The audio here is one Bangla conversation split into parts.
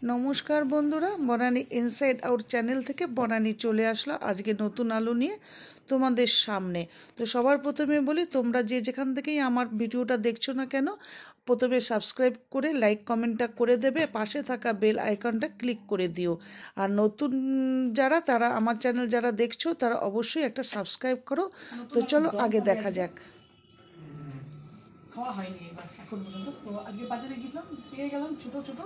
নমস্কার বন্ধুরা, বনানী ইনসাইড আউট চ্যানেল থেকে বনানী চলে আসলো আজকে নতুন আলু নিয়ে তোমাদের সামনে। তো সবার প্রথমে বলি, তোমরা যে যেখান থেকেই আমার ভিডিওটা দেখছো না কেন, প্রথমে সাবস্ক্রাইব করে লাইক কমেন্টটা করে দেবে, পাশে থাকা বেল আইকনটা ক্লিক করে দিও। আর নতুন যারা, তারা আমার চ্যানেল যারা দেখছো তারা অবশ্যই একটা সাবস্ক্রাইব করো। তো চলো আগে দেখা যাক। খাওয়া হয়নি এবার এখন পর্যন্ত। তো আজকে বাজারে গেছিলাম, পেয়ে গেলাম ছোটো ছোটো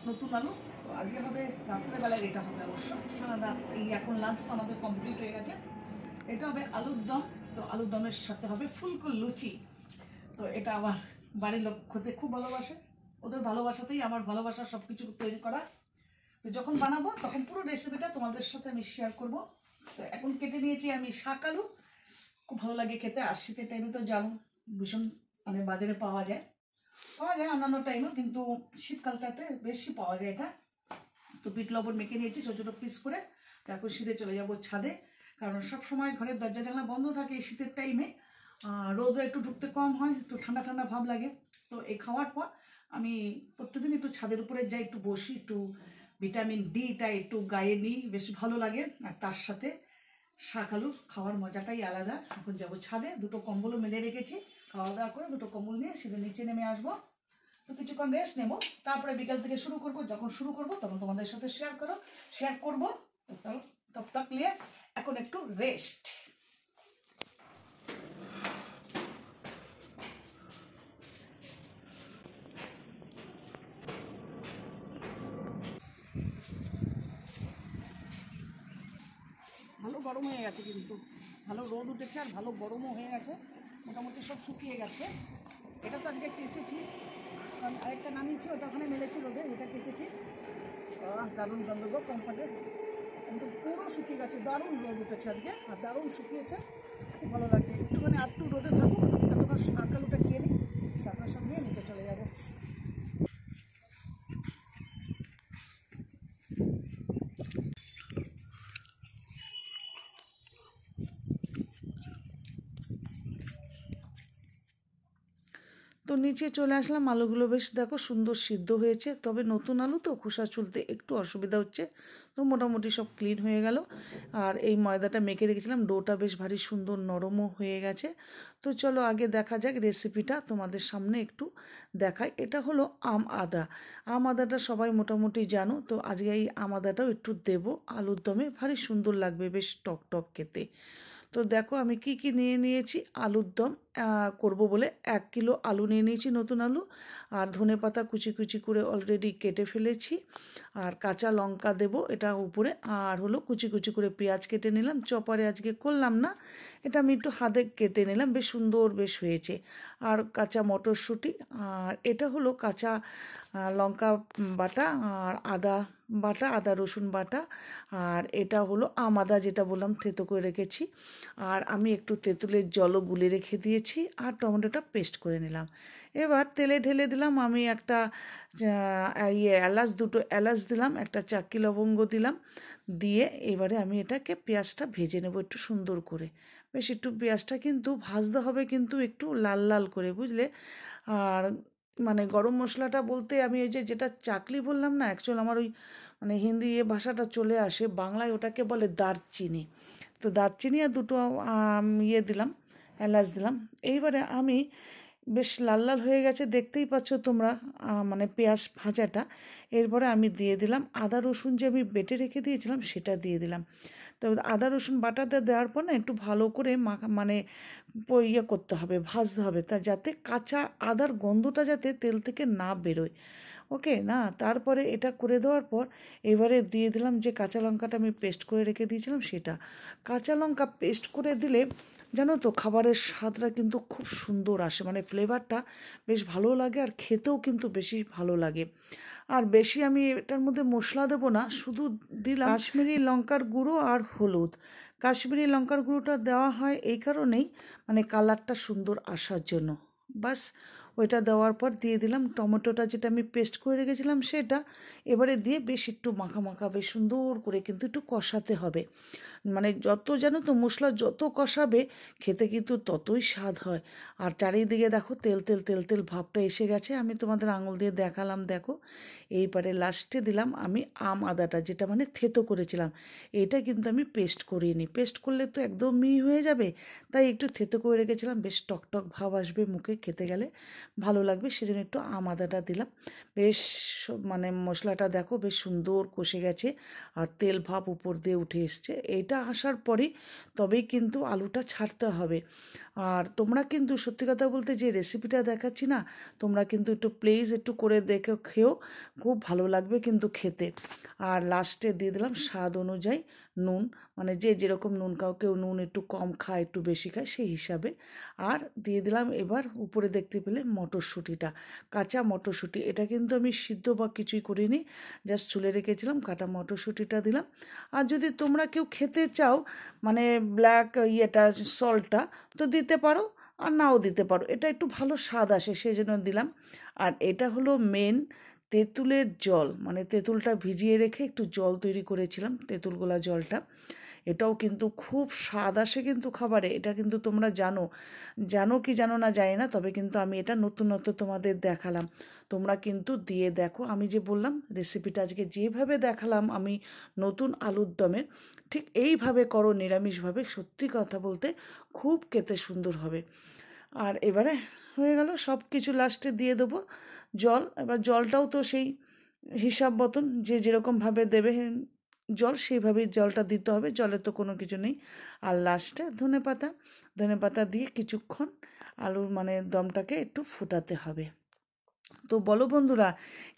নতুন আলু। তো আজকে হবে রাত্রেবেলায়, এটা হবে অবশ্য সারা রাত। এই এখন লাঞ্চ তো আমাদের কমপ্লিট হয়ে গেছে। এটা হবে আলুর দম। তো আলুর দমের সাথে হবে ফুলকো লুচি। তো এটা আমার বাড়ির লোক খেতে খুব ভালোবাসে, ওদের ভালোবাসাতেই আমার ভালোবাসা সব কিছু তৈরি করা। তো যখন বানাবো তখন পুরো রেসিপিটা তোমাদের সাথে আমি শেয়ার করব। তো এখন কেটে নিয়েছি আমি শাক আলু, খুব ভালো লাগে খেতে। আর শীতের টাইমে তো জানো ভীষণ মানে বাজারে পাওয়া যায় অন্যান্য টাইমেও, কিন্তু শীতকালটাতে বেশি পাওয়া যায় এটা। তো বিট লবণ মেখে নিয়েছি ছোটো ছোটো পিস করে। তারপর শীতে চলে যাব ছাদে, কারণ সব সময় ঘরের দরজা জানলা বন্ধ থাকে এই শীতের টাইমে। রোদও একটু ঢুকতে কম হয়, একটু ঠান্ডা ঠান্ডা ভাব লাগে। তো এই খাওয়ার পর আমি প্রত্যেকদিন একটু ছাদের উপরে যাই, একটু বসি, একটু ভিটামিন ডিটা একটু গায়ে নিই, বেশ ভালো লাগে। আর তার সাথে শাক আলু খাওয়ার মজাটাই আলাদা। এখন যাবো ছাদে, দুটো কম্বলও মেলে রেখেছি। খাওয়া দাওয়া করে দুটো কম্বল নিয়ে সেটা নিচে নেমে আসবো। তো কিছুক্ষণ রেস্ট নেবো, তারপরে বিকাল থেকে শুরু করব। যখন শুরু করব তখন তোমাদের সাথে শেয়ার করবো। তব তক নিয়ে এখন একটু রেস্ট। ভালো গরম হয়ে গেছে, কিন্তু ভালো রোদ উঠেছে আর ভালো গরমও হয়ে গেছে, মোটামুটি সব শুকিয়ে গেছে। এটা তো আজকে কেচেছি, কারণ আরেকটা নামিয়েছি, ওটা ওখানে মেলেছি রোদে, এটা কেচেছি। দারুণ গন্ধ গো কমফর্টের, কিন্তু পুরো শুকিয়ে গেছে। দারুণ রোদ উঠেছে আজকে আর দারুণ শুকিয়েছে, খুব ভালো লাগছে। একটুখানি আটটু রোদে থাকুক, ততক্ষণ শাক আলুটা খেয়ে নিই, তারপরে সব নিয়ে নিচে চলে যাবো। তো নিচে চলে আসলাম, আলুগুলো বেশ দেখো সুন্দর সিদ্ধ হয়েছে, তবে নতুন আলু তো খোসা চুলতে একটু অসুবিধা হচ্ছে। তো মোটামুটি সব ক্লিন হয়ে গেল। আর এই ময়দাটা মেখে রেখেছিলাম, ডোটা বেশ ভারী সুন্দর নরমও হয়ে গেছে। তো চলো আগে দেখা যাক রেসিপিটা, তোমাদের সামনে একটু দেখাই। এটা হলো আম আদাটা সবাই মোটামুটি জানো। তো আজকে এই আম আদাটাও একটু দেবো আলুর দমে, ভারী সুন্দর লাগবে, বেশ টক টক খেতে। তো দেখো আমি কি কি নিয়ে নিয়েছি আলুর দম করব বলে। 1 কিলো আলু নিয়ে নিয়েছি, নতুন আলু। আর ধনেপাতা কুচি কুচি করে অলরেডি কেটে ফেলেছি। আর কাঁচা লঙ্কা দেব এটা উপরে। আর হলো কুচি কুচি করে পেঁয়াজ কেটে নিলাম, চপারে আজকে করলাম না, এটা আমি একটু হাতে কেটে নিলাম, বেশ সুন্দর বেশ হয়েছে। আর কাঁচা মটরশুঁটি, আর এটা হলো কাঁচা লঙ্কা বাটা, আর আদা বাটা, আদা রসুন বাটা। আর এটা হলো আদা যেটা বললাম থেতো করে রেখেছি। আর আমি একটু তেঁতুলের জলও গুলে রেখে দিয়েছি। আর টমেটোটা পেস্ট করে নিলাম। এবার তেলে ঢেলে দিলাম আমি একটা দুটো এলাচ দিলাম, একটা চাকি লবঙ্গ দিলাম। দিয়ে এবারে আমি এটাকে পেঁয়াজটা ভেজে নেব একটু সুন্দর করে। বেশ একটু পেঁয়াজটা কিন্তু ভাজতে হবে, কিন্তু একটু লাল লাল করে, বুঝলে। আর মানে গরম মশলাটা বলতে আমি ওই যেটা চাকলি বললাম না, অ্যাকচুয়াল আমার ওই মানে হিন্দি ভাষাটা চলে আসে, বাংলায় ওটাকে বলে দারচিনি। তো দারচিনি আর দুটো দিলাম, এলাচ দিলাম। এইবারে আমি বেশ লাল লাল হয়ে গেছে, দেখতেই পাচ্ছ তোমরা, মানে পেঁয়াজ ভাজাটা। এরপরে আমি দিয়ে দিলাম আদা রসুন, যে আমি বেটে রেখে দিয়েছিলাম সেটা দিয়ে দিলাম। তো আদা রসুন বাটাটা দেওয়ার পর না একটু ভালো করে মানে করতে হবে, ভাজতে হবে, তা যাতে কাঁচা আদার গন্ধটা যাতে তেল থেকে না বেরোয়। ওকে না, তারপরে এটা করে দেওয়ার পর এবারে দিয়ে দিলাম যে কাঁচা লঙ্কাটা আমি পেস্ট করে রেখে দিয়েছিলাম সেটা। কাঁচা লঙ্কা পেস্ট করে দিলে জানো তো খাবারের স্বাদটা কিন্তু খুব সুন্দর আসে, মানে ফ্লেভারটা বেশ ভালো লাগে, আর খেতেও কিন্তু বেশি ভালো লাগে। আর বেশি আমি এটার মধ্যে মশলা দেবো না, শুধু দিলাম কাশ্মীরি লঙ্কার গুঁড়ো আর হলুদ। কাশ্মীরি লঙ্কার গুঁড়োটা দেওয়া হয় এই কারণেই, মানে কালারটা সুন্দর আসার জন্য। বাস ওইটা দেওয়ার পর দিয়ে দিলাম টমেটোটা, যেটা আমি পেস্ট করে রেখেছিলাম সেটা। এবারে দিয়ে বেশ একটু মাখা মাখা বেশ সুন্দর করে কিন্তু একটু কষাতে হবে। মানে যত জানো তো মশলা যত কষাবে খেতে কিন্তু ততই স্বাদ হয়। আর চারিদিকে দেখো তেল তেল তেল তেল ভাবটা এসে গেছে, আমি তোমাদের আঙুল দিয়ে দেখালাম দেখো। এইবারে লাস্টে দিলাম আমি আদাটা, যেটা মানে থেতো করেছিলাম। এটা কিন্তু আমি পেস্ট করিনি, পেস্ট করলে তো একদম মিহি হয়ে যাবে, তাই একটু থেতো করে রেখেছিলাম। বেশ টকটক ভাব আসবে, মুখে খেতে গেলে ভালো লাগবে, সেজন্য একটু আদাটা দিলাম। বেশ মানে মশলাটা দেখো বেশ সুন্দর কষে গেছে আর তেল ভাব উপর দিয়ে উঠে এসছে। এইটা আসার পরেই তবেই কিন্তু আলুটা ছাড়তে হবে। আর তোমরা কিন্তু সত্যি কথা বলতে যে রেসিপিটা দেখাচ্ছি না, তোমরা কিন্তু একটু প্লিজ একটু করে দেখে খেও, খুব ভালো লাগবে কিন্তু খেতে। আর লাস্টে দিয়ে দিলাম স্বাদ অনুযায়ী নুন, মানে যে যেরকম নুন খাও, কেউ নুন একটু কম খায় একটু বেশি খায় সেই হিসাবে। আর দিয়ে দিলাম এবার উপরে দেখতে পেলে মটরশুঁটিটা, কাঁচা মটরশুঁটি। এটা কিন্তু আমি সিদ্ধ বা কিছুই করিনি, জাস্ট ছুলে রেখেছিলাম, কাটা মটরশুঁটিটা দিলাম। আর যদি তোমরা কেউ খেতে চাও মানে ব্ল্যাক সল্টটা, তো দিতে পারো আর নাও দিতে পারো, এটা একটু ভালো স্বাদ আসে সেই জন্য দিলাম। আর এটা হলো মেন তেঁতুলের জল, মানে তেঁতুলটা ভিজিয়ে রেখে একটু জল তৈরি করেছিলাম, তেঁতুল গোলা জলটা। এটাও কিন্তু খুব স্বাদ আসে কিন্তু খাবারে, এটা কিন্তু তোমরা জানো, জানো কি জানো না জানি না, তবে কিন্তু আমি এটা নতুনত্ব তোমাদের দেখালাম। তোমরা কিন্তু দিয়ে দেখো, আমি যে বললাম রেসিপিটা আজকে যেভাবে দেখালাম আমি নতুন আলুর দমের, ঠিক এইভাবে করো নিরামিষভাবে, সত্যি কথা বলতে খুব খেতে সুন্দর হবে। আর এবারে হয়ে গেল সব কিছু, লাস্টে দিয়ে দেবো জল। এবার জলটাও তো সেই হিসাব মতন যে যেরকমভাবে দেবে জল, সেইভাবেই জলটা দিতে হবে, জলে তো কোনো কিছু নেই। আর লাস্টে ধনেপাতা দিয়ে কিছুক্ষণ আলুর মানে দমটাকে একটু ফুটাতে হবে। তো বলো বন্ধুরা,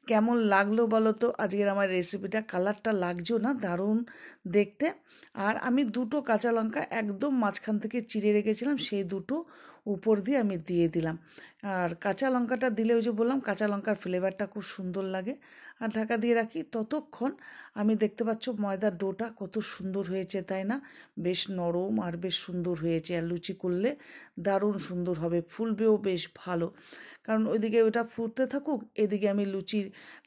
কেমন লাগলো বলো তো আজকের আমার রেসিপিটা? কালারটা লাগছো না দারুণ দেখতে? আর আমি দুটো কাঁচা লঙ্কা একদম মাঝখান থেকে চিড়ে রেখেছিলাম, সেই দুটো উপর দিয়ে আমি দিয়ে দিলাম। আর কাঁচা লঙ্কাটা দিলে ওই যে বললাম কাঁচা লঙ্কার ফ্লেভারটা খুব সুন্দর লাগে। আর ঢাকা দিয়ে রাখি ততক্ষণ। আমি দেখতে পাচ্ছ ময়দার ডোটা কত সুন্দর হয়েছে তাই না? বেশ নরম আর বেশ সুন্দর হয়েছে, আর লুচি করলে দারুণ সুন্দর হবে, ফুলবেও বেশ ভালো। কারণ ওইদিকে ওটা ফুটতে থাকুক, এদিকে আমি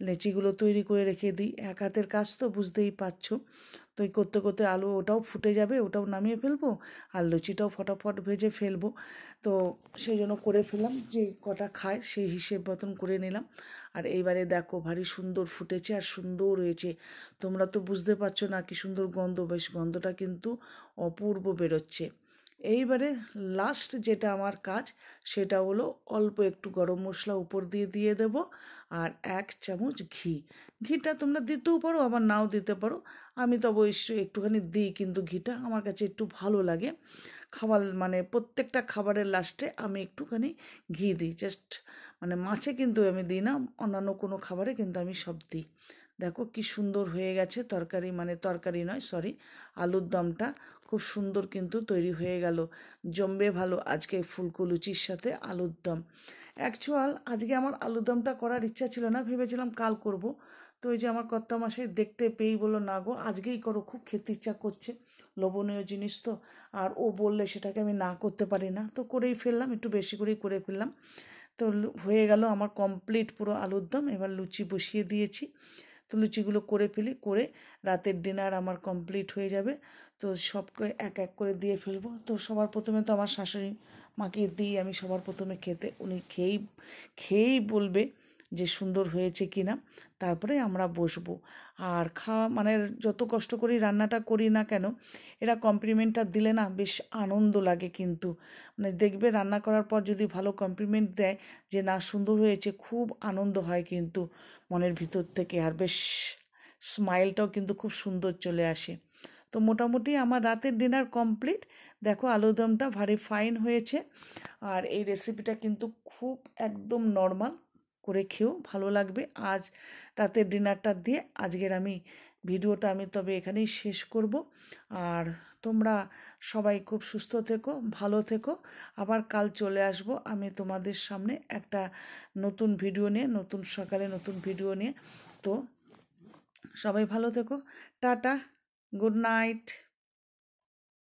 লেচিগুলো তৈরি করে রেখে দিই। এক হাতের কাজ তো বুঝতেই পারছো। তো এই করতে করতে আলু ওটাও ফুটে যাবে, ওটাও নামিয়ে ফেলবো, আর লুচিটাও ফটাফট ভেজে ফেলবো। তো সেই জন্য করে ফেললাম, যে কটা খায় সেই হিসেব মতন করে নিলাম। আর এইবারে দেখো ভারী সুন্দর ফুটেছে আর সুন্দর হয়েছে। তোমরা তো বুঝতে পারছো না কি সুন্দর গন্ধ, বেশ গন্ধটা কিন্তু অপূর্ব বেরোচ্ছে। এইবারে লাস্ট যেটা আমার কাজ সেটা হলো অল্প একটু গরম মশলা উপর দিয়ে দিয়ে দেব, আর 1 চামচ ঘি। ঘিটা তোমরা দিতেও পারো আবার নাও দিতে পারো, আমি তো অবশ্যই একটুখানি দিই, কিন্তু ঘিটা আমার কাছে একটু ভালো লাগে। খাবার মানে প্রত্যেকটা খাবারের লাস্টে আমি একটুখানি ঘি দিই, জাস্ট মানে মাছে কিন্তু আমি দিই না, অন্যান্য কোনো খাবারে কিন্তু আমি সব দিই। দেখো কি সুন্দর হয়ে গেছে তরকারি, মানে তরকারি নয় সরি, আলুর দমটা খুব সুন্দর কিন্তু তৈরি হয়ে গেল, জমবে ভালো আজকে ফুলকো লুচির সাথে আলুর দম। অ্যাকচুয়াল আজকে আমার আলুর দমটা করার ইচ্ছা ছিল না, ভেবেছিলাম কাল করব। তো ওই যে আমার কর্তামশাই দেখতে পেয়েই বললো না গো আজকেই করো, খুব খেতে ইচ্ছা করছে, লোভনীয় জিনিস তো, আর ও বললে সেটাকে আমি না করতে পারি না, তো করেই ফেললাম, একটু বেশি করেই করে ফেললাম। তো হয়ে গেল আমার কমপ্লিট পুরো আলুর দম। এবার লুচি বসিয়ে দিয়েছি, তো লুচিগুলো করে ফেলি, করে রাতের ডিনার আমার কমপ্লিট হয়ে যাবে। তো সবকে এক এক করে দিয়ে ফেলবো। তো সবার প্রথমে তো আমার শাশুড়ি মাকে দিই আমি সবার প্রথমে খেতে, উনি খেয়েই বলবে যে সুন্দর হয়েছে কি না, তারপরে আমরা বসবো। আর খাওয়া মানে যত কষ্ট করি রান্নাটা করি না কেন, এরা কমপ্লিমেন্টটা দিলে না বেশ আনন্দ লাগে কিন্তু। মানে দেখবে রান্না করার পর যদি ভালো কমপ্লিমেন্ট দেয় যে না সুন্দর হয়েছে, খুব আনন্দ হয় কিন্তু মনের ভিতর থেকে, আর বেশ স্মাইলটাও কিন্তু খুব সুন্দর চলে আসে। তো মোটামুটি আমার রাতের ডিনার কমপ্লিট। দেখো আলুদমটা ভারী ফাইন হয়েছে। আর এই রেসিপিটা কিন্তু খুব একদম নর্মাল, করে খেয়েও ভালো লাগবে। আজ রাতের ডিনারটা দিয়ে আজকের ভিডিওটা আমি তবে এখানেই শেষ করব। আর তোমরা সবাই খুব সুস্থ থেকো, ভালো থেকো। আবার কাল চলে আসব আমি তোমাদের সামনে একটা নতুন ভিডিও নিয়ে, নতুন সকালে নতুন ভিডিও নিয়ে। তো সবাই ভালো থেকো, টাটা, গুড নাইট।